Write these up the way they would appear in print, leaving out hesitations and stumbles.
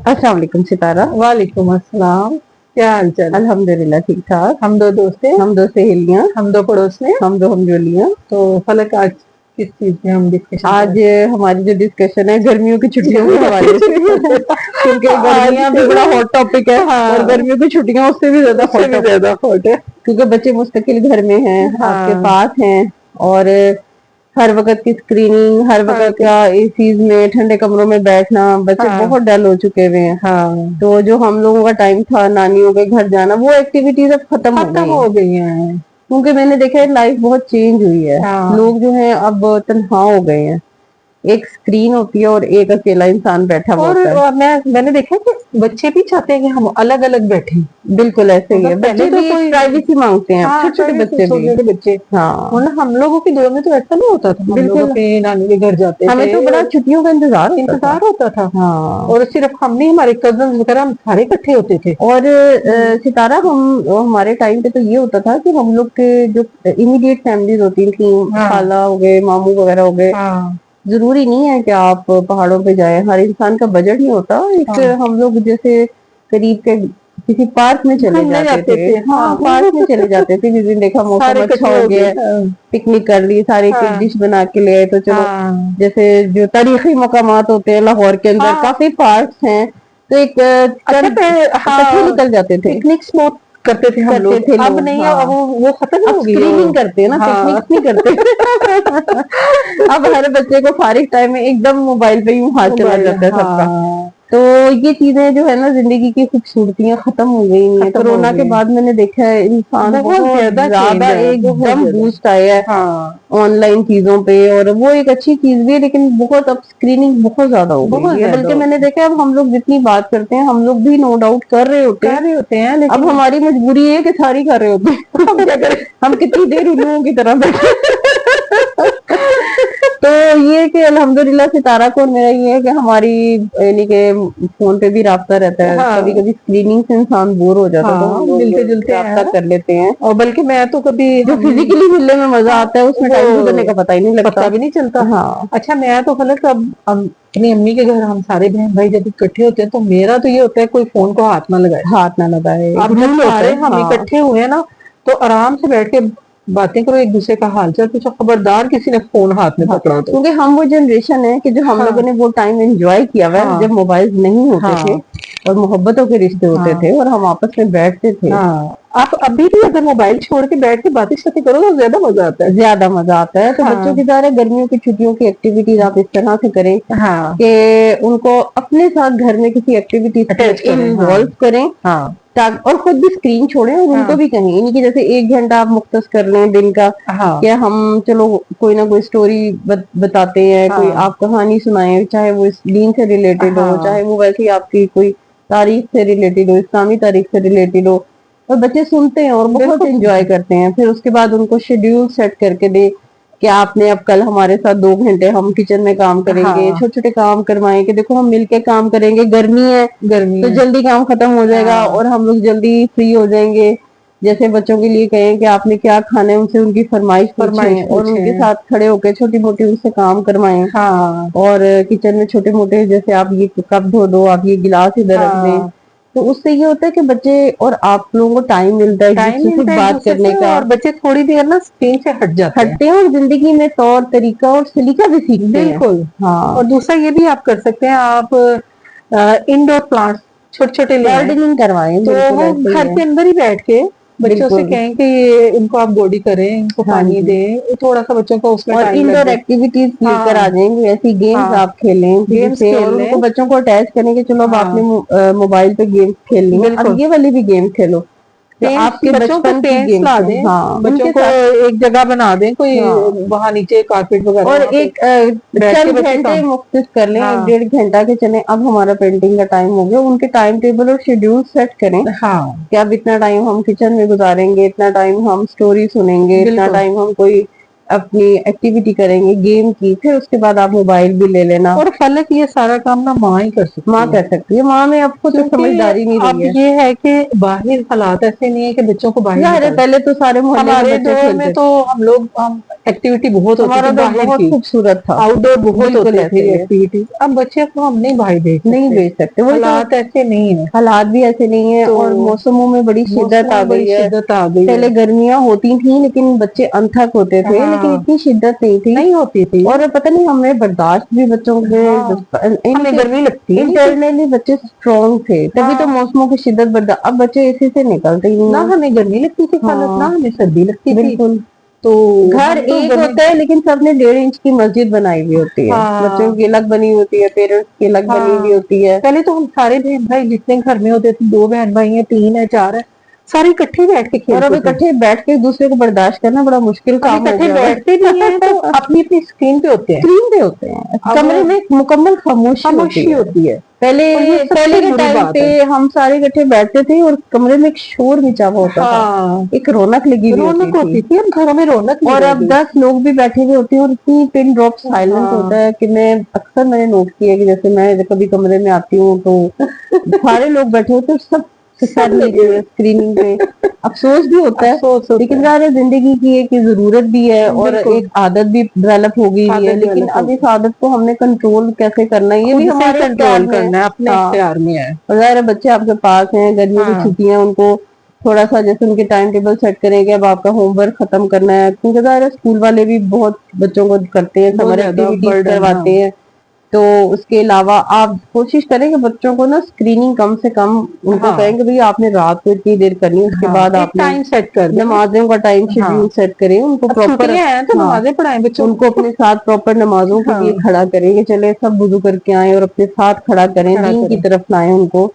السلام علیکم ستارہ. وعلیکم السلام. کیا حال چال؟ الحمدللہ ٹھیک ٹھاک. ہم دو دوستیں، ہم دو سہیلیاں، ہم دو پڑوسنے. ہم دو ہمجولیاں. تو فلک آج کس چیز پہ ہم ڈسکشن آج ہماری جو ڈسکشن ہے گرمیوں کی چھٹیوں کے حوالے سے کیونکہ گرمیاں بھی بڑا ہاٹ ٹاپک ہے اور گرمیوں کی چھٹیاں اس سے بھی زیادہ ہاٹ ہے. کیونکہ بچے مستقل گھر میں ہیں، آپ کے پاس ہیں، اور ہر وقت کی اسکریننگ، ہر وقت کا چیز میں ٹھنڈے کمروں میں بیٹھنا، بچے بہت ڈل ہو چکے ہوئے ہیں. تو جو ہم لوگوں کا ٹائم تھا نانیوں کے گھر جانا، وہ ایکٹیویٹیز اب ختم ہو گئی ہیں. کیونکہ میں نے دیکھا ہے لائف بہت چینج ہوئی ہے. لوگ جو ہیں اب تنہا ہو گئے ہیں. ایک اسکرین ہوتی ہے اور ایک اکیلا انسان بیٹھا ہوا ہوتا ہے. اور میں نے دیکھا کہ بچے بھی چاہتے ہیں کہ ہم الگ الگ بیٹھیں. بالکل ایسے ہی ہے. بچے بھی پرائیویسی مانگتے ہیں، چھوٹے چھوٹے بچے بھی. بچے ہم لوگوں کے دور میں تو ایسا نہیں ہوتا تھا. ہم لوگ اپنے نانی کے گھر جاتے تھے، ہمیں تو بڑا چھٹیوں کا انتظار ہوتا تھا. اور صرف ہم نہیں، ہمارے کزنز وغیرہ ہم سارے اکٹھے ہوتے تھے. اور ستارہ ہمارے ٹائم پہ تو یہ ہوتا تھا کہ ہم لوگ کے جو امیڈیٹ فیملیز ہوتی تھیں، خالہ ہو گئے، ماموں وغیرہ ہو گئے، ضروری نہیں ہے کہ آپ پہاڑوں پہ جائیں. ہر انسان کا بجٹ نہیں ہوتا. ایک ہم لوگ جیسے قریب کے کسی پارک میں چلے جاتے تھے. پارک میں چلے جاتے تھے. جس دن دیکھا موسم اچھا ہو گیا، پکنک کر لی، سارے ایک ڈش بنا کے لے آئے. تو چلو جیسے جو تاریخی مقامات ہوتے ہیں لاہور کے اندر کافی پارکس ہیں، تو ایک اکٹھے نکل جاتے تھے. پکنکس بہت کرتے تھے ہم لوگ. اب نہیں ہے، وہ ختم ہو گئی. اسکریننگ کرتے ہیں نا، پکنکس نہیں کرتے. اب ہر بچے کو فارغ ٹائم میں ایک دم موبائل پہ ہی ہاتھ چلا جاتا ہے سب کا. تو یہ چیزیں جو ہے نا زندگی کی خوبصورتیاں ختم ہو گئی ہیں. کورونا کے بعد میں نے دیکھا ہے انسان بہت زیادہ ایک دم بوسٹ آیا ہے آن لائن چیزوں پہ. اور وہ ایک اچھی چیز بھی ہے، لیکن بہت اب اسکریننگ بہت زیادہ ہو گئی ہے. بلکہ میں نے دیکھا اب ہم لوگ جتنی بات کرتے ہیں، ہم لوگ بھی نو ڈاؤٹ کر رہے ہوتے ہیں. اب ہماری مجبوری ہے کہ ساری کر رہے ہوتے ہیں. ہم کتنی دیر الوؤں کی طرح بیٹھے. تو یہ کہ الحمدللہ ستارہ کو میرا یہ ہے کہ ہماری یعنی کہ فون پہ بھی رابطہ رہتا ہے. کبھی کبھی اسکریننگ سے انسان بور ہو جاتا ہے تو ہم ملتے لوگ جلتے رابطہ کر لیتے ہیں. اور بلکہ میں تو کبھی جو فزیکلی ملنے میں مزہ آتا ہے اس میں ٹائم گزرنے کا پتہ ہی نہیں لگتا. پتا بھی نہیں چلتا. اچھا میں تو فلک اب اپنی امی کے گھر ہم سارے بہن بھائی جب اکٹھے ہوتے ہیں تو میرا تو یہ ہوتا ہے کوئی فون کو ہاتھ نہ لگائے. اب جب سارے ہم اکٹھے ہوئے ہیں نا تو آرام سے بیٹھ کے باتیں کرو، ایک دوسرے کا حال چال پوچھو. خبردار کسی نے فون ہاتھ میں پکڑا تو. کیونکہ ہم وہ جنریشن ہے کہ جو ہم لوگوں نے وہ ٹائم انجوائے کیا ہوا ہے جب موبائل نہیں ہوتے تھے اور محبتوں کے رشتے ہوتے تھے اور ہم آپس میں بیٹھتے تھے. آپ ابھی بھی اگر موبائل چھوڑ کے بیٹھ کے باتیں کرو تو زیادہ مزہ آتا ہے. زیادہ مزہ آتا ہے. تو بچوں کی ظاہر ہے گرمیوں کی چھٹیوں کی ایکٹیویٹیز آپ اس طرح سے کریں کہ ان کو اپنے ساتھ گھر میں کسی ایکٹیویٹیز میں انوالو کریں، اور خود بھی اسکرین چھوڑیں. اور ان کو بھی کہیں نہیں کہ جیسے 1 گھنٹہ آپ مختص کر لیں دن کا، کہ ہم چلو کوئی نہ کوئی سٹوری بتاتے ہیں، کوئی آپ کہانی سنائیں، چاہے وہ اس دین سے ریلیٹڈ ہو، چاہے وہ ویسے آپ کی کوئی تاریخ سے ریلیٹڈ ہو، اسلامی تاریخ سے ریلیٹڈ ہو. اور بچے سنتے ہیں اور بہت انجوائے کرتے ہیں. پھر اس کے بعد ان کو شیڈیول سیٹ کر کے دے کہ آپ نے اب کل ہمارے ساتھ 2 گھنٹے ہم کچن میں کام کریں گے. چھوٹے چھوٹے کام کروائیں کہ دیکھو ہم مل کے کام کریں گے. گرمی ہے تو جلدی کام ختم ہو جائے گا اور ہم لوگ جلدی فری ہو جائیں گے. جیسے بچوں کے لیے کہیں کہ آپ نے کیا کھانا ہے، ان سے ان کی فرمائش پوچھیں اور ان کے ساتھ کھڑے ہو کے چھوٹی موٹی ان سے کام کروائیں. اور کچن میں چھوٹے موٹے جیسے آپ یہ کپ دھو دو، آپ یہ گلاس ادھر رکھ دیں. تو اس سے یہ ہوتا ہے کہ بچے اور آپ لوگوں کو ٹائم ملتا ہے ایک دوسرے سے بات کرنے کا. اور بچے تھوڑی دیر نا اسکرین سے ہٹتے ہیں اور زندگی میں طور طریقہ اور سلیقہ بھی سیکھتے ہیں. بالکل. اور دوسرا یہ بھی آپ کر سکتے ہیں، آپ انڈور پلانٹس چھوٹے چھوٹے لے آئیں گارڈننگ کروائیں. تو وہ گھر کے اندر ہی بیٹھ کے بچوں سے کہیں کہ ان کو آپ گوڈی کریں، ان کو پانی دیں. تھوڑا سا بچوں کو اس میں اور ٹائم لگ انڈور جائے. ایکٹیویٹیز لے کر آ جائیں گے. ایسی گیمز آپ کھیلیں گیمس سے، اور کھیل ان لیں. کو بچوں کو اٹیچ کریں کہ چلو اب آپ نے موبائل پہ گیمز کھیلنی ہے، اب یہ والی بھی گیم کھیلو جو آپ کے بچوں کو بچپن کی پینٹس لا گیمز ہیں. دیں، ان بچوں کے کو ساتھ. ایک جگہ بنا دیں، کوئی وہاں نیچے کارپیٹ وغیرہ اور وہاں پہ ایک بیٹھ کے چند بچے گھنٹے کام. مختص کر لیں، 1.5 گھنٹہ کے چلیں اب ہمارا پینٹنگ کا ٹائم ہو گیا. ان کے ٹائم ٹیبل اور شیڈیول سیٹ کریں کہ اب اتنا ٹائم ہم کچن میں گزاریں گے، اتنا ٹائم ہم سٹوری سنیں گے، اتنا ٹائم ہم کوئی اپنی ایکٹیویٹی کریں گے گیم کی. پھر اس کے بعد آپ موبائل بھی لے لینا. اور فلک یہ سارا کام نا ماں ہی کر ماں سکتی ہے. کر سکتی ہے. ماں میں اب کو تو کیونکہ سمجھداری نہیں اب رہی ہے. یہ ہے کہ باہر حالات ایسے نہیں ہے کہ بچوں کو باہر ظاہر ہے نکال. پہلے تو سارے محلے کے ہمارے بچے دور میں کھیلتے تو ہم لوگ ایکٹیویٹی بہت ہوتی ہمارا تھی تو باہر بہت کی، خوبصورت تھا، آؤٹ ڈور بہت بالکل ہوتی ایسے تھی ہی ہے، ایکٹیویٹی. اب بچے کو ہم نہیں باہر نہیں بھیج سکتے، وہی تو حالات ایسے نہیں ہیں. حالات بھی ایسے نہیں ہیں. تو اور موسموں میں بڑی شدت موسموں آ میں بڑی گئی ہے. شدت آ گئی ہے. پہلے گرمیاں ہوتی تھیں لیکن بچے انتھک ہوتے تھے، لیکن ہاں اتنی شدت نہیں تھی. نہیں ہوتی تھی. اور پتہ نہیں ہمیں برداشت بھی بچوں کے ہاں ہمیں گرمی لگتی ہی نہیں تھی. انٹرنلی بچے اسٹرانگ تھے، تبھی تو ہاں موسموں کی شدت برداشت. اب بچے اسی سے نکلتے ہی نہیں نہ ہیں. ہمیں گرمی لگتی تھی خالص، نہ ہاں ہمیں سردی لگتی تھی. بالکل. تو گھر ہم تو ایک گرمی. ہوتا ہے لیکن سب نے 1.5 انچ کی مسجد بنائی ہوئی ہوتی ہے. بچوں ہاں کی الگ بنی ہوتی ہے، پیرنٹس کی الگ بنی ہاں ہوئی ہوتی ہے. پہلے تو ہم سارے بہن بھائی جتنے گھر میں ہوتے تھے، 2 بہن بھائی ہیں، 3 ہیں، 4 ہیں، سارے اکٹھے بیٹھ کے اور اب کھیلتے تھے. اکٹھے بیٹھ کے ایک دوسرے کو برداشت کرنا بڑا مشکل اب کام ہو اکٹھے گیا ہوا بیٹھتے بھی ہیں تو ہے. اپنی اپنی اسکرین پہ ہوتے ہیں. اسکرین پہ ہوتے ہیں، اب کمرے میں ایک مکمل خاموشی ہوتی ہے. پہلے اور یہ سب پہلے سے کے بری ٹائم بات پہ ہے. ہم سارے اکٹھے بیٹھتے تھے اور کمرے میں ایک شور مچا ہوا ہوتا تھا، ہاں ایک رونق لگی ہوئی ہوتی رونق تھی. ہوتی تھی، اب گھروں میں رونق نہیں اور رہ اب گئی. 10 لوگ بھی بیٹھے ہوئے ہوتے ہیں اور اتنی پن ڈراپ سائلنٹ ہاں ہوتا ہے کہ اکثر میں نے نوٹ کیا کہ جیسے میں کبھی کمرے میں آتی ہوں تو سارے لوگ بیٹھے ہوتے ہیں، سب سر سب لیے لگے ہوئے ہوئے. اسکریننگ پہ. افسوس بھی ہوتا ہے افسوس ہوتا لیکن ہے. ظاہر ہے زندگی کی ایک ضرورت بھی ہے اور بالکل ایک عادت بھی ڈیولپ ہو گئی ہوئی ہے. عادت لیکن ڈیولپ اب ہوگی. اس عادت کو ہم نے کنٹرول کیسے کرنا ہے یہ خود بھی سے ہمارے اختیار کنٹرول میں ہے. کرنا ہے، اپنے ہاں اختیار میں ہے. اور ظاہر ہے بچے آپ کے پاس ہیں، گرمیوں کی ہاں چھٹیاں، ان کو تھوڑا سا جیسے ان کے ٹائم ٹیبل سیٹ کریں کہ اب آپ کا ہوم ورک ختم کرنا ہے. کیونکہ ظاہر ہے اسکول والے بھی بہت بچوں کو کرتے ہیں، بہت سمر زیادہ ایکٹیویٹیز برڈن. ہاں کرواتے ہیں. تو اس کے علاوہ آپ کوشش کریں کہ بچوں کو نا اسکریننگ کم سے کم ان کو ہاں کہیں کہ بھئی آپ نے رات کو اتنی دیر کرنی ہے، اس کے ہاں بعد ایک آپ نے ٹائم سیٹ کر دیں. نمازوں کا ٹائم ہاں شیڈیول سیٹ کریں. ان کو اب پراپر، چھٹیاں ہیں تو ہاں نمازیں پڑھائیں بچوں ان کو کو. اپنے ساتھ پراپر نمازوں کے ہاں لیے کھڑا کریں کہ چلے سب وضو کر کے آئیں اور اپنے ساتھ کھڑا کریں، کھڑا دین کی کریں. طرف لائیں ان کو،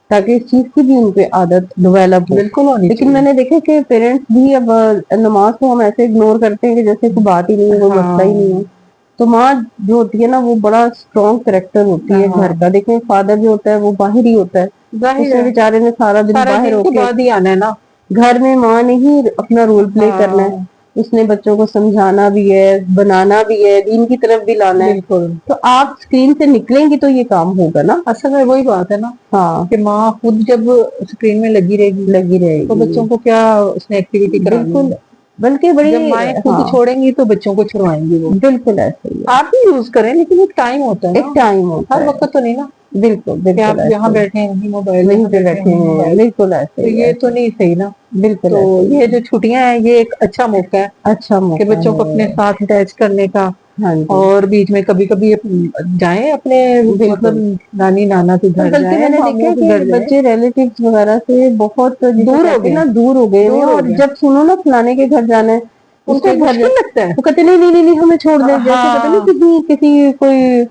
تاکہ اس چیز کی بھی ان پہ عادت ڈیولپ ہو. بالکل ہونی لیکن میں چاہیے. نے دیکھا کہ پیرنٹس بھی اب نماز کو ہم ایسے اگنور کرتے ہیں کہ جیسے کوئی بات ہی نہیں ہے، کوئی مسئلہ ہی نہیں ہاں ہے. تو ماں جو ہوتی ہے نا وہ بڑا اسٹرانگ کریکٹر ہوتی ہے ہاں گھر کا. دیکھیں فادر جو ہوتا ہے وہ باہر ہی ہوتا ہے، اس ظاہر نے ہے بیچارے نے سارا دن باہر ہو کے کے، بعد ہی آنا ہے نا. گھر میں ماں نے ہی اپنا رول پلے کرنا ہے. ہاں اس نے بچوں کو سمجھانا بھی ہے، بنانا بھی ہے، دین کی طرف بھی لانا ہے. بالکل. تو آپ اسکرین سے نکلیں گی تو یہ کام ہوگا نا. اصل میں وہی بات ہے نا ہاں کہ ماں خود جب اسکرین میں لگی رہے گی لگی رہے تو گی بچوں کو کیا اس نے ایکٹیویٹی کرانی بالکل. ہے. بلکہ بڑی جب مائیں خود ہاں چھوڑیں گی تو بچوں کو چھڑوائیں گی وہ. بالکل ایسے ہی ہے. آپ بھی یوز کریں لیکن ایک ٹائم ہوتا ہے نا، ایک ٹائم ہوتا ہر ہے. وقت تو نہیں نا بالکل کہ آپ بالکل یہاں ایسے بیٹھے ہیں وہیں موبائل، وہیں یہاں پہ بیٹھے ہیں وہیں ہیں، موبائل. بالکل ایسے تو ہی یہ تو ایسے نہیں صحیح نا. بالکل تو ایسے ہی یہ ہے. جو چھٹیاں ہیں یہ ایک اچھا موقع ہے اچھا کہ موقع بچوں کو اپنے ہے. ساتھ اٹیچ کرنے کا. ہاں جی اور بیچ میں کبھی کبھی جائیں اپنے مطلب بالکل. نانی نانا کے اور گھر بلکہ جائیں، میں نے دیکھا ماموں کے کہ گھر جائیں. بچے ریلیٹیوز وغیرہ سے بہت جسے دور ہو کہتے ہیں گئے نا دور ہو گئے ہیں. دور ہو اور گئے جب سنو نا فلانے کے گھر جانا ہے، ان اس کو کے گھر مشکل لگتا ہے. وہ کہتے نہیں نہیں نہیں ہمیں چھوڑ دیں. جیسے پتا ہاں نہیں کسی کوئی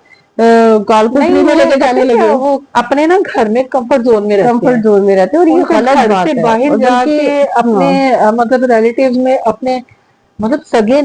کال نہیں پٹری میں وہ لے کے پتہ جانے کیا لگے، وہ اپنے نا گھر میں کمفرٹ زون میں رہتے ہیں. کمفرٹ زون میں رہتے ہیں. اور ان یہ کو غلط گھر سے بات ہے. باہر اور جا بلکہ کے اپنے ہاں مطلب ریلیٹیوز میں اپنے مطلب سگے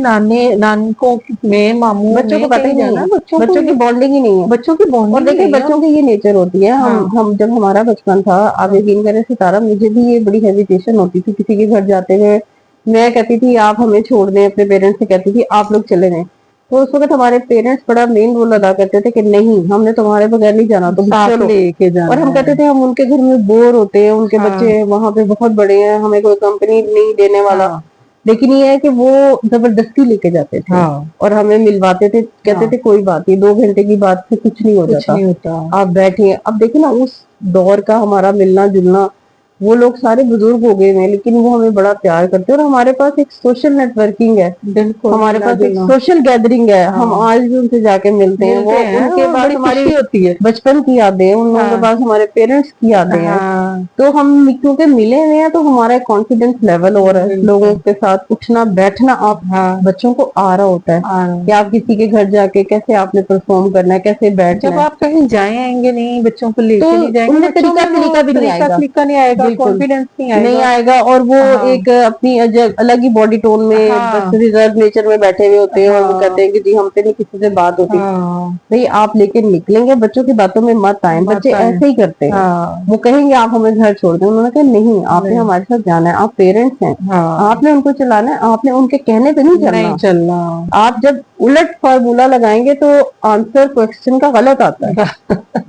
نانکوں میں ماموں بچوں میں کو پتہ کہیں ہی نہیں جانا ہے، بچوں کو کی بانڈنگ ہی نہیں ہے. بچوں کی اور بانڈنگ ہی دیکھیں نہیں ہے. بچوں کی یہ نیچر ہوتی ہے. ہاں ہم جب ہمارا بچپن تھا، آپ ہاں یقین کریں ستارہ، مجھے بھی یہ بڑی ہیزیٹیشن ہوتی تھی کسی کے گھر جاتے ہوئے. میں کہتی تھی آپ ہمیں چھوڑ دیں، اپنے پیرنٹس سے کہتی تھی آپ لوگ چلے جائیں. تو اس وقت ہمارے پیرنٹس بڑا مین رول ادا کرتے تھے کہ نہیں ہم نے تمہارے بغیر نہیں جانا، تم ساتھ چلو. لے کے اور جانا ہم ہے. کہتے تھے ہم ان کے گھر میں بور ہوتے ہیں، ان کے ہاں بچے وہاں پہ بہت بڑے ہیں، ہمیں کوئی کمپنی نہیں دینے والا. ہاں لیکن یہ ہے کہ وہ زبردستی لے کے جاتے تھے ہاں اور ہمیں ملواتے تھے. کہتے ہاں تھے کوئی بات نہیں، 2 گھنٹے کی بات سے کچھ نہیں ہو جاتا، نہیں ہوتا. آپ بیٹھیے. اب دیکھیں نا اس دور کا ہمارا ملنا جلنا، وہ لوگ سارے بزرگ ہو گئے ہیں لیکن وہ ہمیں بڑا پیار کرتے ہیں. اور ہمارے پاس ایک سوشل نیٹ ورکنگ ہے، بالکل ہمارے ملنا پاس ایک جلنا. سوشل گیدرنگ ہے. ہم ہاں آج بھی ان سے جا کے ملتے ہیں. وہ ان کے اور پاس بڑی ہماری خوشی ہوتی ہے. بچپن کی یادیں، ان لوگوں کے ہاں پاس ہمارے پیرنٹس کی یادیں ہیں. ہاں تو ہم کیونکہ ملے ہوئے ہیں تو ہمارا کانفیڈینس لیول اور ہے. لوگوں بالکل. کے ساتھ اٹھنا بیٹھنا آپ ہاں بچوں کو آ رہا ہوتا ہے کہ آپ کسی کے گھر جا کے کیسے آپ نے پرفارم کرنا ہے، کیسے بیٹھنا جب ہے. آپ کہیں جائیں آئیں گے نہیں، بچوں کو لے تو کے نہیں جائیں ان گے، میں بچوں وہ طریقہ بھی نہیں آئے طریقہ گا. سلیقہ نہیں آئے گا، بالکل کانفیڈینس نہیں آئے گا. اور وہ ہاں ایک اپنی الگ ہی باڈی ٹون میں ہاں بس ریزرو نیچر میں بیٹھے ہوئے ہوتے ہیں. اور وہ ہاں کہتے ہیں کہ جی ہم سے نہیں کسی سے بات ہوتی. ہاں بھئی آپ لے کے نکلیں گے بچوں کی باتوں میں مت آئیں. بچے بات ہے. ایسے ہی کرتے ہیں، ہاں وہ کہیں گے آپ ہمیں گھر چھوڑ دیں. انہوں نے کہا نہیں آپ نے نہیں ہمارے ساتھ جانا ہے. آپ پیرنٹس ہیں، ہاں آپ نے ان کو چلانا ہے، آپ نے ان کے کہنے پہ نہیں چلنا. آپ جب الٹ فارمولا لگائیں گے تو آنسر کوشچن کا غلط آتا ہے.